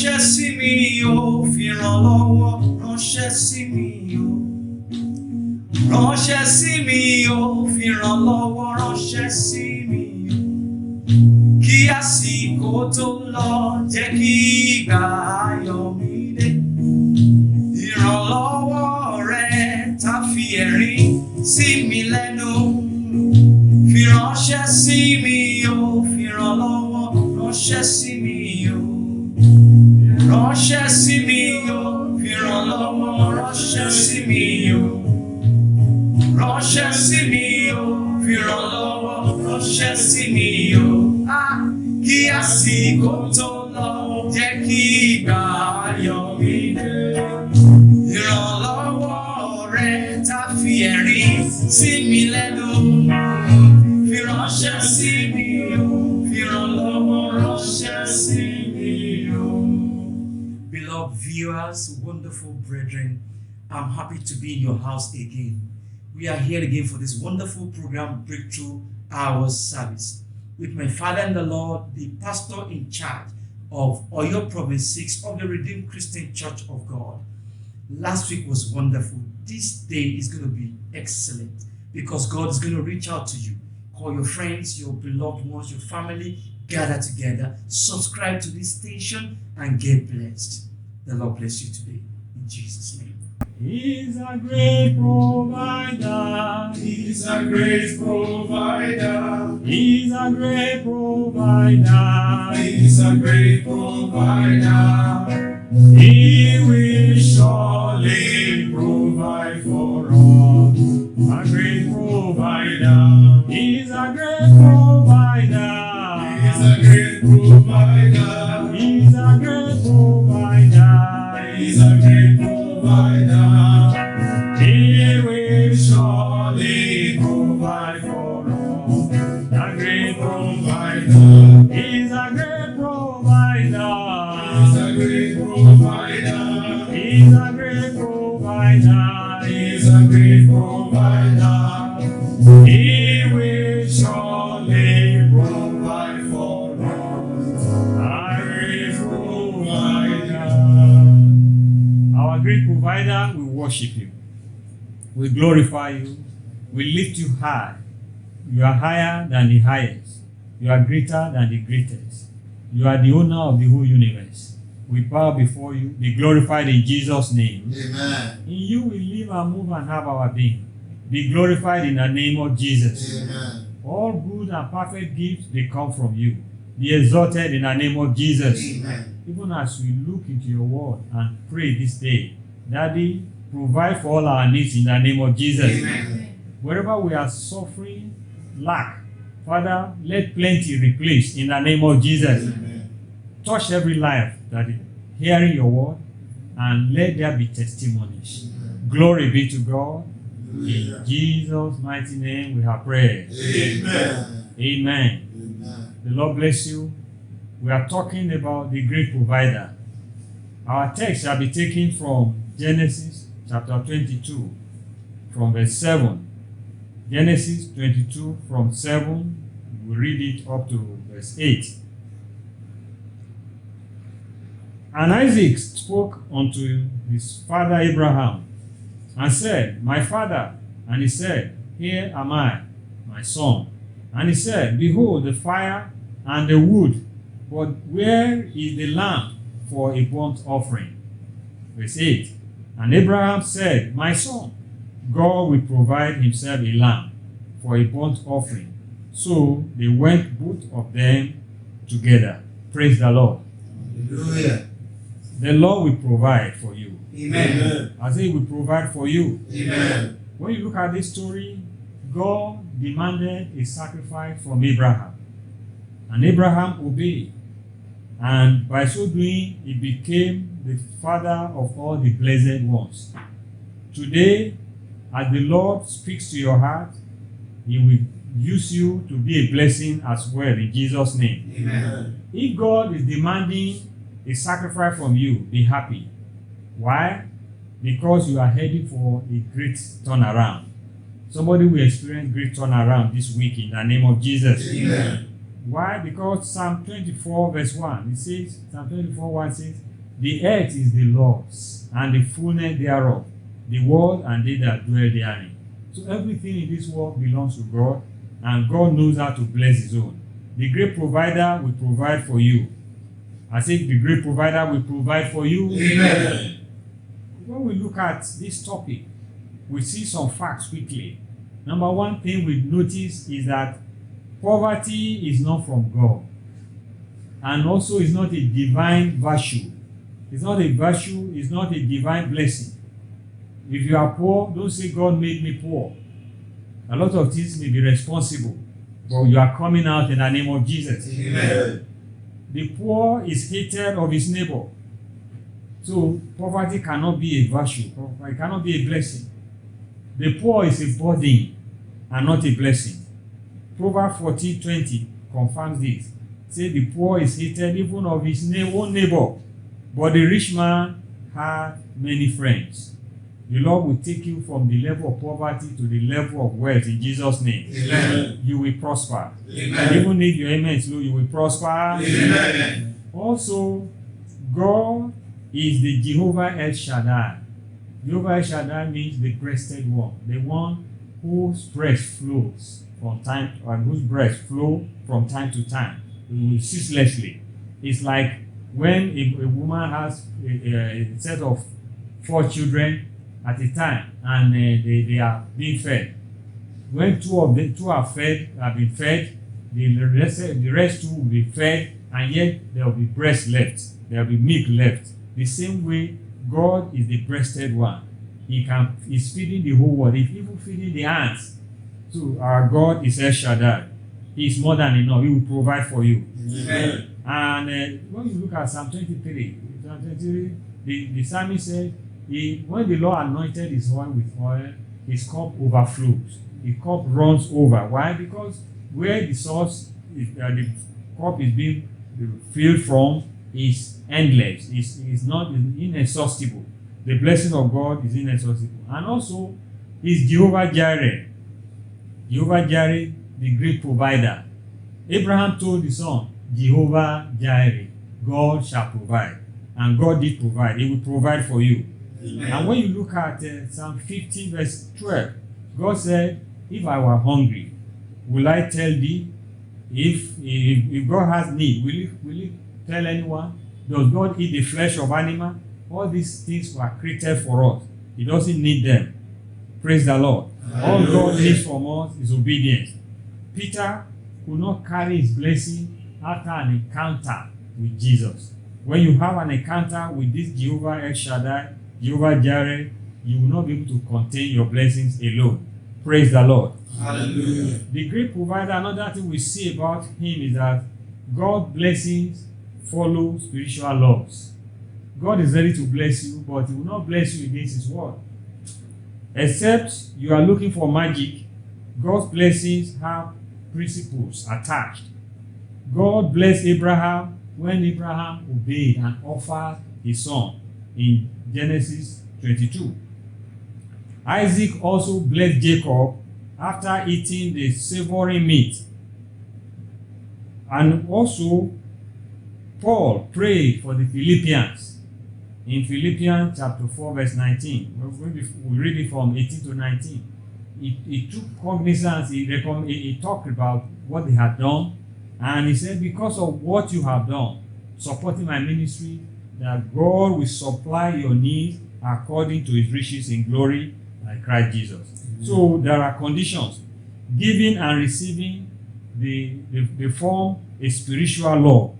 ránṣẹ́ sí mi o, fi ìrànlọ́wọ́ ránṣẹ́ sí mi o. Ránṣẹ́ sí mi o, fi ìrànlọ́wọ́ ránṣẹ́ sí mi o. Kí àsìkò tó lọ, jẹ́ kí ìgbà ayọ̀ mi dé. Ìrànlọ́wọ́ rẹ tá fi ẹ̀rín sí mi lẹ́nu. Fi ránṣẹ́ sí mi o, fi ìrànlọ́wọ́ ránṣẹ́ sí mi o. Ránṣẹ́ sí mi o, fi ìrànlọ́wọ́ ránṣẹ́ sí mi o. Ránṣẹ́ sí mi o, fi ìrànlọ́wọ́ ránṣẹ́ sí mi o. Kí àsìkò tó lọ, jẹ́ kí ìgbà ayọ̀ mi dé. Ìrànlọ́wọ́ rẹ tá fi ẹ̀rín sí mi lẹ́nu. Fi ránṣẹ́ sí mi o, fi ìrànlọ́wọ́ ránṣẹ́ sí mi o. Beloved viewers, wonderful brethren, I'm happy to be in your house again. We are here again for this wonderful program, Breakthrough Hour Service, with my father in the Lord, the pastor in charge of Oyo Province 6 of the Redeemed Christian Church of God. Last week was wonderful. This day is going to be excellent because God is going to reach out to you. Call your friends, your beloved ones, your family, gather together, subscribe to this station, and get blessed. The Lord bless you today. In Jesus' name. He's a great provider. He's a great provider. He's a great provider. He's a great provider. He will surely provide for us. A great provider. He's a great provider. He's a great provider. He's a great provider. He's a great provider. He will surely provide for us. A great provider. He's a great provider. He's a great provider. He's a great provider. He's a great provider. He will surely provide for us. A great provider. Our great provider, we worship you. We glorify you. We lift you high. You are higher than the highest. You are greater than the greatest. You are the owner of the whole universe. We bow before you. Be glorified in Jesus' name. Amen. In you we live and move and have our being. Be glorified in the name of Jesus. Amen. All good and perfect gifts, they come from you. Be exalted in the name of Jesus. Amen. Even as we look into your word and pray this day, Daddy, provide for all our needs in the name of Jesus. Amen. Wherever we are suffering lack, Father, let plenty replace in the name of Jesus. Amen. Touch every life that is hearing your word, and let there be testimonies. Glory be to God. In Jesus' mighty name we have prayed. Amen. Amen. Amen. The Lord bless you. We are talking about the great provider. Our text shall be taken from Genesis chapter 22, from verse 7. Genesis 22 from 7, we read it up to verse 8. And Isaac spoke unto his father Abraham, and said, My father. And he said, Here am I, my son. And he said, Behold the fire and the wood, but where is the lamb for a burnt offering? Verse 8. And Abraham said, My son, God will provide himself a lamb for a burnt offering. So they went both of them together. Praise the Lord. Hallelujah. The Lord will provide for you. Amen. I say he will provide for you. Amen. When you look at this story, God demanded a sacrifice from Abraham. And Abraham obeyed. And by so doing, he became the father of all the blessed ones. Today, as the Lord speaks to your heart, he will use you to be a blessing as well in Jesus' name. Amen. If God is demanding a sacrifice from you, be happy. Why? Because you are heading for a great turnaround. Somebody will experience great turnaround this week in the name of Jesus. Amen. Why? Because Psalm 24 verse 1, it says, Psalm 24 1 says, The earth is the Lord's, and the fullness thereof, the world and they that dwell therein. So everything in this world belongs to God, and God knows how to bless his own. The great provider will provide for you. I say the great provider will provide for you. Amen. When we look at this topic, we see some facts quickly. Number one thing we notice is that poverty is not from God, and also is not a divine virtue. It's not a virtue, it's not a divine blessing. If you are poor, don't say God made me poor. A lot of things may be responsible, but you are coming out in the name of Jesus. Amen. The poor is hated of his neighbor. So poverty cannot be a virtue, it cannot be a blessing. The poor is a burden and not a blessing. Proverbs 14:20 confirms this. Say the poor is hated even of his own neighbor, but the rich man had many friends. The Lord will take you from the level of poverty to the level of wealth in Jesus' name. Amen. You will prosper. Amen. Even if your amen is low, you will prosper. Amen. Also, God is the Jehovah El Shaddai. Jehovah El Shaddai means the breasted one, the one whose breast flows from time and whose breast flow from time to time, ceaselessly. It's like when a woman has a set of 4 children at a time, and they are being fed. When two are been fed, the rest 2 will be fed, and yet there will be breast left, there will be milk left. The same way, God is the breasted one. He's feeding the whole world. He's even feeding the ants. So our God is El Shaddai. He is more than enough. He will provide for you. Amen. And when you look at Psalm 23, the psalmist said, when the Lord anointed his oil with oil, his cup overflows. The cup runs over. Why? Because where the source, the cup is being filled from, is endless. It's not inexhaustible. The blessing of God is inexhaustible. And also, is Jehovah Jireh. Jehovah Jireh, the great provider. Abraham told his son, Jehovah Jireh, God shall provide. And God did provide. He will provide for you. Amen. And when you look at Psalm 50 verse 12, God said, if I were hungry, will I tell thee? If God has need, will you tell anyone? Does God eat the flesh of animal? All these things were created for us. He doesn't need them. Praise the Lord. All God needs from us is obedience. Peter could not carry his blessing after an encounter with Jesus. When you have an encounter with this Jehovah El Shaddai, Jehovah Jireh, you will not be able to contain your blessings alone. Praise the Lord. Hallelujah. The great provider, another thing we see about him is that God's blessings follow spiritual laws. God is ready to bless you, but he will not bless you against his word. Except you are looking for magic, God's blessings have principles attached. God blessed Abraham when Abraham obeyed and offered his son in Genesis 22. Isaac also blessed Jacob after eating the savory meat. And also, Paul prayed for the Philippians in Philippians chapter 4 verse 19. We read it from 18 to 19. He took cognizance, he talked about what they had done, and he said, because of what you have done, supporting my ministry, that God will supply your needs according to his riches in glory by Christ Jesus. Mm-hmm. So there are conditions. Giving and receiving, they form a spiritual law.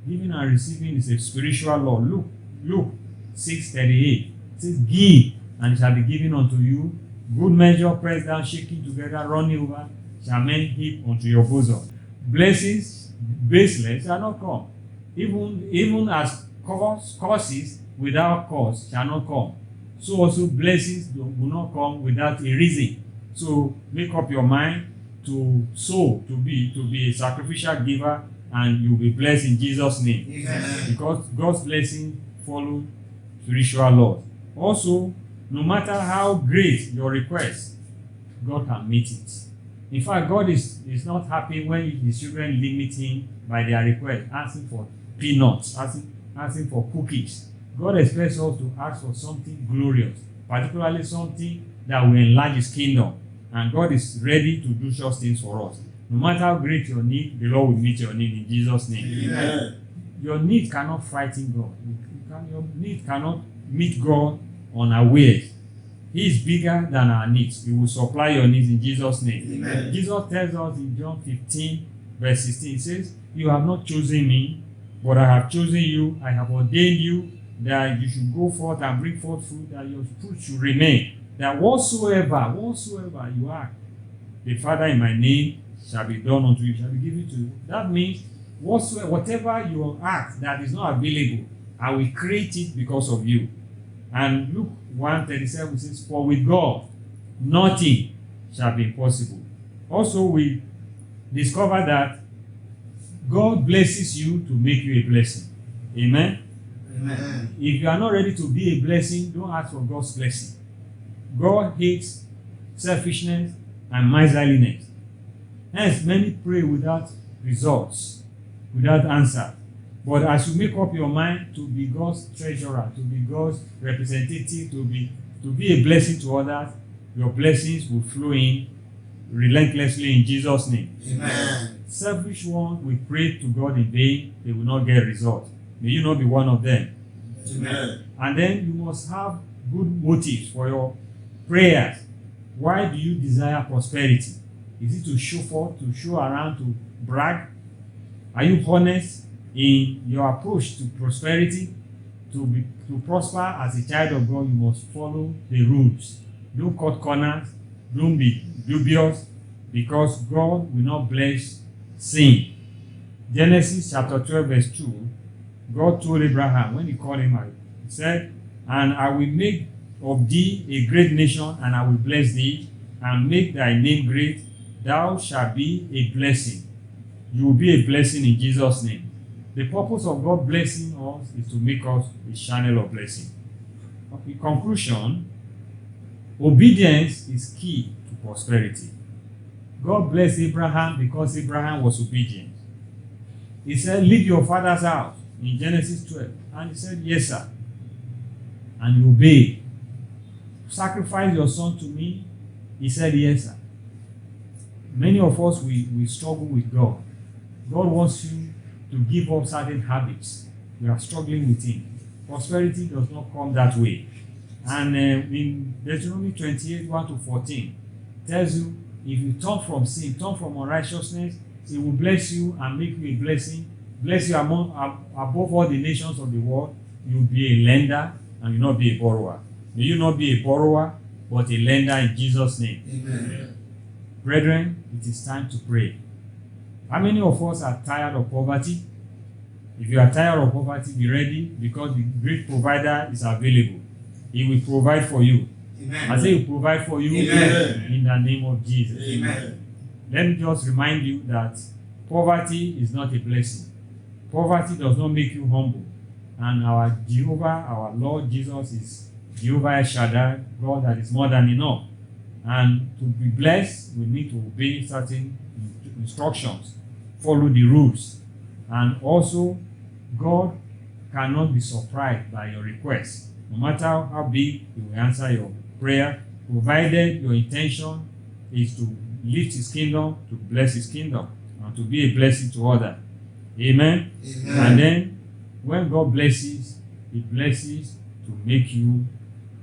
Giving and receiving is a spiritual law. Luke 6:38 says, give, and it shall be given unto you. Good measure, pressed down, shaking together, running over, shall men heap unto your bosom. Blessings, baseless, shall not come. Even as causes without cause shall not come. So also blessings will not come without a reason. So make up your mind to sow, to be a sacrificial giver, and you'll be blessed in Jesus' name. Amen. Because God's blessing follows spiritual laws. Also, no matter how great your request, God can meet it. In fact, God is not happy when his children limit him by their request, asking for peanuts, asking for cookies. God expects us to ask for something glorious, particularly something that will enlarge His kingdom. And God is ready to do such things for us. No matter how great your need, the Lord will meet your need in Jesus' name. Amen. Your need cannot frighten God. Your need cannot meet God unawares. He is bigger than our needs. He will supply your needs in Jesus' name. Amen. Jesus tells us in John 15, verse 16, He says, "You have not chosen me, but I have chosen you. I have ordained you that you should go forth and bring forth fruit, that your fruit should remain. That whatsoever you ask, the Father in my name shall be done unto you, shall be given to you." That means whatever you ask that is not available, I will create it because of you. And Luke 1:37 says, "For with God nothing shall be impossible." Also, we discover that God blesses you to make you a blessing. Amen. Amen. If you are not ready to be a blessing, don't ask for God's blessing. God hates selfishness and miserliness. Hence, many pray without results, without answer. But as you make up your mind to be God's treasurer, to be God's representative, to be a blessing to others, your blessings will flow in relentlessly in Jesus' name. Amen. Selfish ones will pray to God in vain, they will not get results. May you not be one of them. Amen. And then you must have good motives for your prayers. Why do you desire prosperity? Is it to show forth, to show around, to brag? Are you honest in your approach to prosperity? To prosper as a child of God, you must follow the rules. Don't cut corners. Don't be dubious, because God will not bless sin. Genesis chapter 12 verse 2, God told Abraham when He called him out, He said, "And I will make of thee a great nation, and I will bless thee, and make thy name great. Thou shalt be a blessing." You will be a blessing in Jesus' name. The purpose of God blessing us is to make us a channel of blessing. In conclusion, obedience is key to prosperity. God blessed Abraham because Abraham was obedient. He said, "Leave your father's house," in Genesis 12. And he said, "Yes, sir." And he obeyed. "Sacrifice your son to me." He said, "Yes, sir." Many of us, we struggle with God. God wants you to give up certain habits. We are struggling with Him. Prosperity does not come that way. And in Deuteronomy 28, 1-14, tells you, if you turn from sin, turn from unrighteousness, He will bless you and make you a blessing, bless you above all the nations of the world. You will be a lender and you will not be a borrower. May you not be a borrower, but a lender in Jesus' name. Amen. Brethren, it is time to pray. How many of us are tired of poverty? If you are tired of poverty, be ready, because the great provider is available. He will provide for you. Amen. I say He will provide for you. Amen. In the name of Jesus. Amen. Let me just remind you that poverty is not a blessing. Poverty does not make you humble. And our Jehovah, our Lord Jesus, is Jehovah El Shaddai, God that is more than enough. And to be blessed, we need to obey certain instructions, follow the rules. And also, God cannot be surprised by your request. No matter how big, He will answer your prayer, provided your intention is to lift His kingdom, to bless His kingdom, and to be a blessing to others. Amen? Amen. And then, when God blesses, He blesses to make you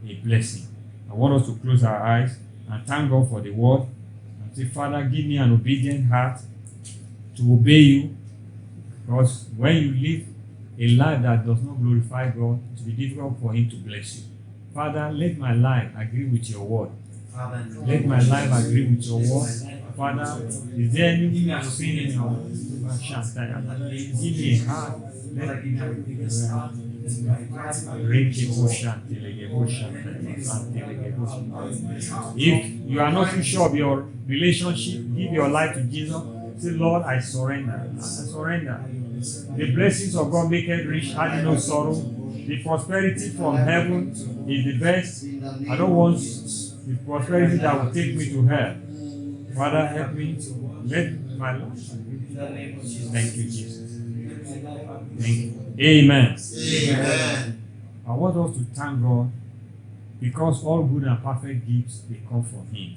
a blessing. I want us to close our eyes and thank God for the word and say, "Father, give me an obedient heart to obey you." Because when you live a life that does not glorify God, it will be difficult for Him to bless you. Father, let my life agree with your word. Let my life agree with your word. Father, is there any sin in your word? Give me a heart. Let me If you are not too sure of your relationship, give your life to Jesus. Say, "Lord, I surrender. I surrender." The blessings of God make it rich, adding no sorrow. The prosperity from heaven is the best. I don't want the prosperity that will take me to hell. Father, help me to let my life. Thank you, Jesus. Thank you. Amen. Amen. I want us to thank God because all good and perfect gifts they come from Him.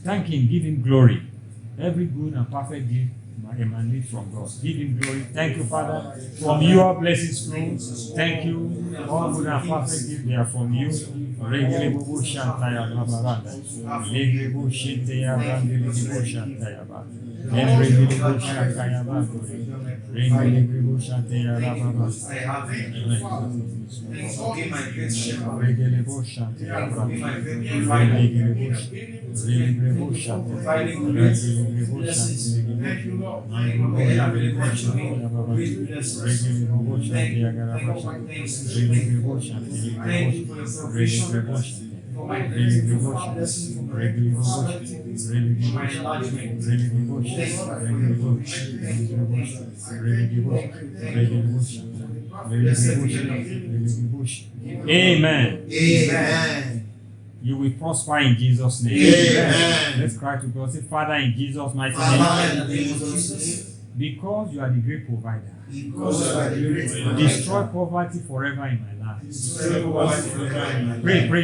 Thank Him, give Him glory. Every good and perfect gift emanate from God. Give Him glory. Thank you, Father. From you our blessings flow. Thank you. All good and perfect gifts they are from you. Regelebo shantaya babaranda. Legelebo shenteya randelebo shantaya ba. Regelebo shantaya ba. Regelebo shantaya rababa. Forgive my great shepherd. Regelebo shantaya rababa. Regelebo shantaya. Regelebo shantaya. Thank you, Lord. Thank Thank you, Lord. Great blessings. Thank you for my things. Thank you for your provision. For my blessings. For my blessings. For my enlargement. Thank you for Amen. Amen. You will prosper in Jesus' name. Amen. Let's cry to God. Say, Father, in Jesus' mighty Father, name, in the name of Jesus, because you are the great provider, because you are the great provider, destroy poverty forever in my life.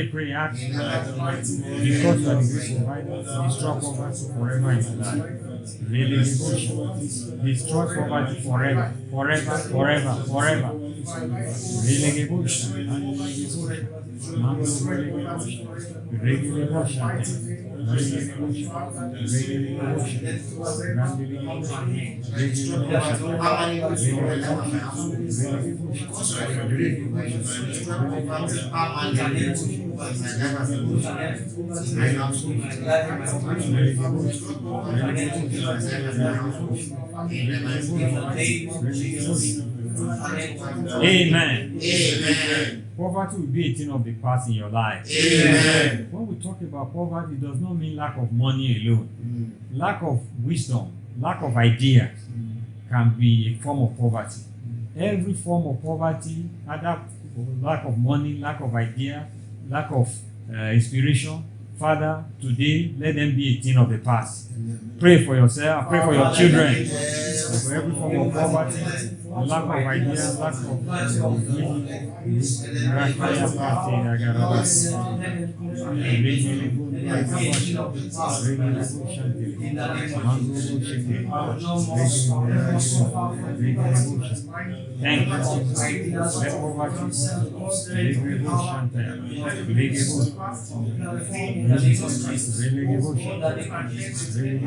Pray. Ask. in the mighty name Because you are the great provider, destroy poverty forever in my life. Really devotion. Destroy poverty forever. Really devotion. Amen. Amen. Poverty will be a thing of the past in your life. Amen. When we talk about poverty, it does not mean lack of money alone. Lack of wisdom, lack of ideas can be a form of poverty. Every form of poverty, either lack of money, lack of idea, lack of inspiration, Father, today let them be a thing of the past. Pray for yourself, pray for your children. For every form of poverty, lack of ideas, lack of Thank you.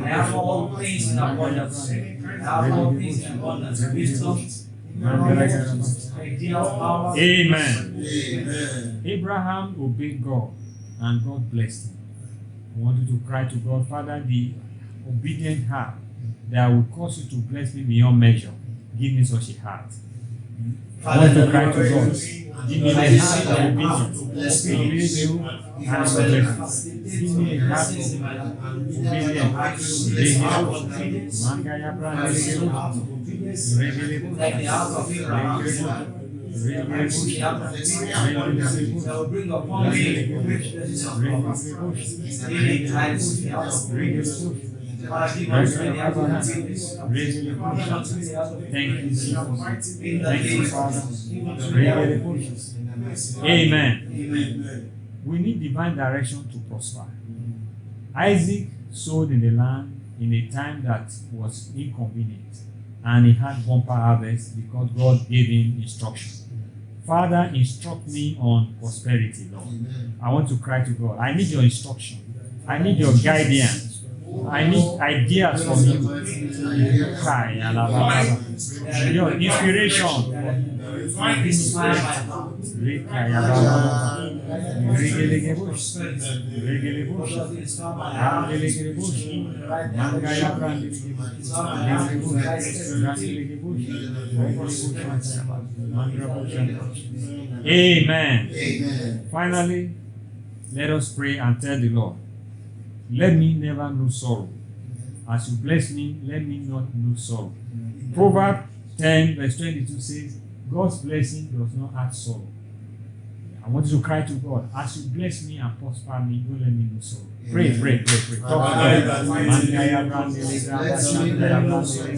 I have all things in abundance. I have all things in abundance. Wisdom, idea of power. Amen. Amen. Abraham obeyed God and God blessed him. I want you to cry to God, Father, the obedient heart that will cause you to bless me beyond measure. Give me such a heart. I want to cry to God. Give me a heart of obedience. Obey you and bless you. Give me a heart of obedience. Mangaya Like the house of Abraham. That will bring upon me great blessings of power. Daily times in the house of greatness. Father, give unto me the house of greatness. Give unto me the house of Thank you, Jesus. in the Thank you, name of Father. Jesus. Give unto me the house of Amen. Amen. We need divine direction to prosper. Isaac sowed in the land in a time that was inconvenient, and he had bumper harvest because God gave him instruction. Father, instruct me on prosperity, Lord. I want to cry to God. I need your instruction. I need your guidance. I need ideas from you. Your inspiration. Amen. Amen. Finally, let us pray and tell the Lord, let me never know sorrow. As you bless me, let me not know sorrow. Proverbs 10 verse 22 says, God's blessing does not add sorrow. I want you to cry to God, as you bless me and prosper me, don't let me know sorrow. Pray. Talk to God. Mandaya brandele graba shandaya brandele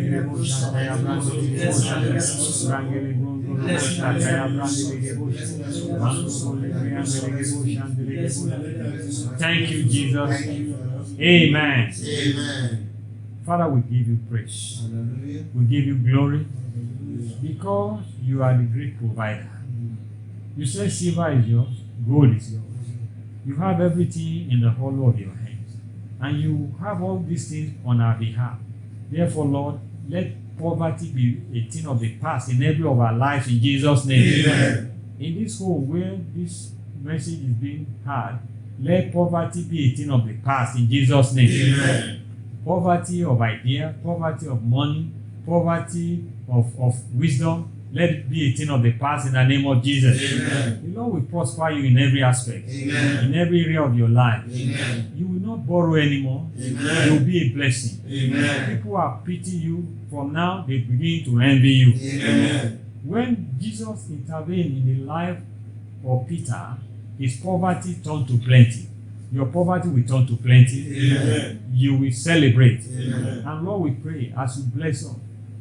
gebo shandaya brandele gebo shandaya brandele brondo shandaya brandele gebo shandaya. Thank you, Jesus. Amen. Amen. Father, we give you praise. Hallelujah. We give you glory because you are the great provider. You say silver is yours, gold is yours. You have everything in the hollow of your hands. And you have all these things on our behalf. Therefore, Lord, let poverty be a thing of the past in every of our lives in Jesus' name. Amen. In this home where this message is being heard, let poverty be a thing of the past in Jesus' name. Amen. Poverty of idea, poverty of money, poverty of wisdom, let it be a thing of the past in the name of Jesus. Amen. The Lord will prosper you in every aspect, Amen. in every area of your life. Amen. You will not borrow anymore. Amen. You will be a blessing. Amen. People are pitying you. From now, they begin to envy you. Amen. When Jesus intervened in the life of Peter, his poverty turned to plenty. Your poverty will turn to plenty. Amen. You will celebrate. Amen. And Lord, we pray as you bless us,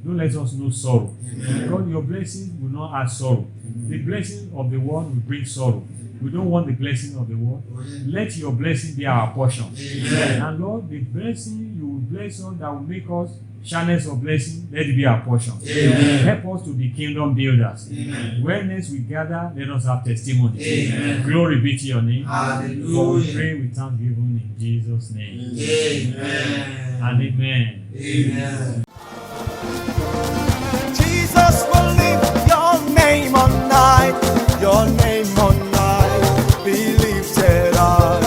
don't let us know sorrow. Amen. Because your blessings will not add sorrow. The blessing of the world will bring sorrow. We don't want the blessing of the world. Let your blessing be our portion. Amen. And Lord, the blessing you will bless us that will make us channels of blessing, let it be our portion. Amen. Help us to be kingdom builders. Amen. When next we gather, let us have testimony. Amen. Glory be to your name. Hallelujah. For we pray with thanksgiving in Jesus' name. Amen. And amen. Amen. Jesus will lift your name on high, your name on high, be lifted high.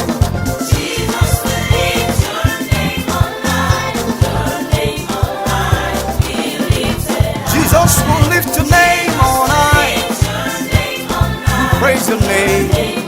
Jesus will lift your name on high, your name on high, be lifted high. Jesus will lift your name on high, Lift your name on high, praise your name.